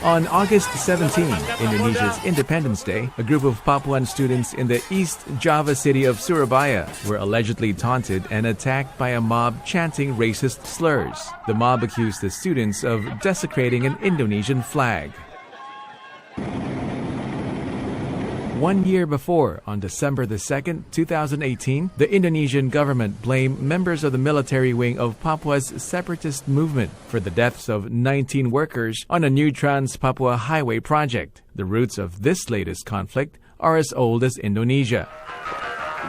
On August 17, Indonesia's Independence Day, a group of Papuan students in the East Java city of Surabaya were allegedly taunted and attacked by a mob chanting racist slurs. The mob accused the students of desecrating an Indonesian flag. 1 year before, on December 2, 2018, the Indonesian government blamed members of the military wing of Papua's separatist movement for the deaths of 19 workers on a new Trans-Papua highway project. The roots of this latest conflict are as old as Indonesia.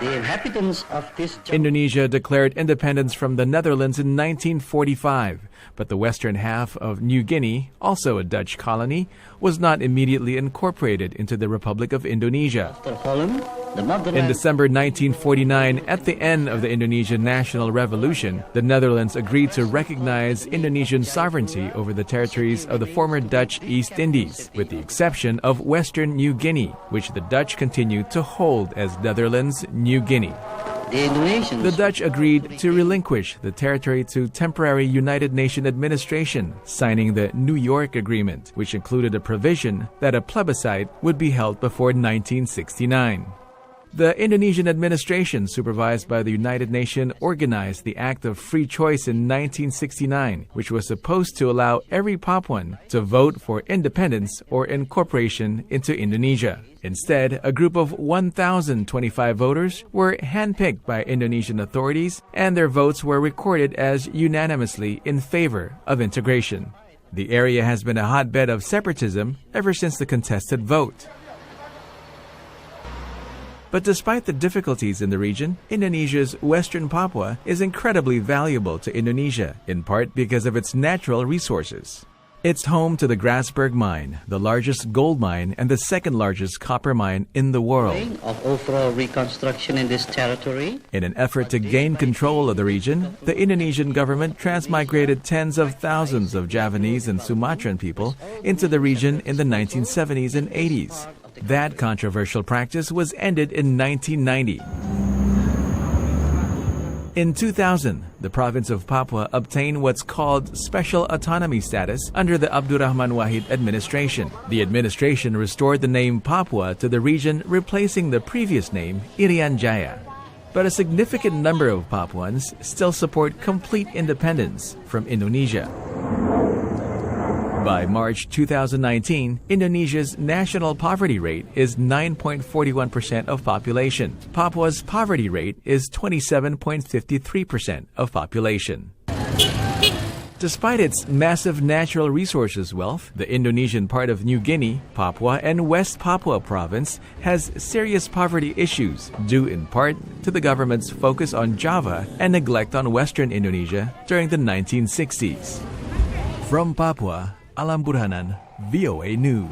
The inhabitants of this Indonesia declared independence from the Netherlands in 1945, but the western half of New Guinea, also a Dutch colony, was not immediately incorporated into the Republic of Indonesia. In December 1949, at the end of the Indonesian National Revolution, the Netherlands agreed to recognize Indonesian sovereignty over the territories of the former Dutch East Indies, with the exception of Western New Guinea, which the Dutch continued to hold as Netherlands New Guinea. The Dutch agreed to relinquish the territory to temporary United Nations administration, signing the New York Agreement, which included a provision that a plebiscite would be held before 1969. The Indonesian administration, supervised by the United Nations, organized the Act of Free Choice in 1969, which was supposed to allow every Papuan to vote for independence or incorporation into Indonesia. Instead, a group of 1,025 voters were handpicked by Indonesian authorities, and their votes were recorded as unanimously in favor of integration. The area has been a hotbed of separatism ever since the contested vote. But despite the difficulties in the region, Indonesia's Western Papua is incredibly valuable to Indonesia, in part because of its natural resources. It's home to the Grasberg mine, the largest gold mine and the second largest copper mine in the world. Of overall reconstruction in this territory. In an effort to gain control of the region, the Indonesian government transmigrated tens of thousands of Javanese and Sumatran people into the region in the 1970s and 80s. That controversial practice was ended in 1990. In 2000, the province of Papua obtained what's called special autonomy status under the Abdurrahman Wahid administration. The administration restored the name Papua to the region, replacing the previous name Irian Jaya. But a significant number of Papuans still support complete independence from Indonesia. By March 2019, Indonesia's national poverty rate is 9.41% of population. Papua's poverty rate is 27.53% of population. Despite its massive natural resources wealth, the Indonesian part of New Guinea, Papua and West Papua province has serious poverty issues due in part to the government's focus on Java and neglect on Western Indonesia during the 1960s. From Papua, Alam Burnahan, VOA News.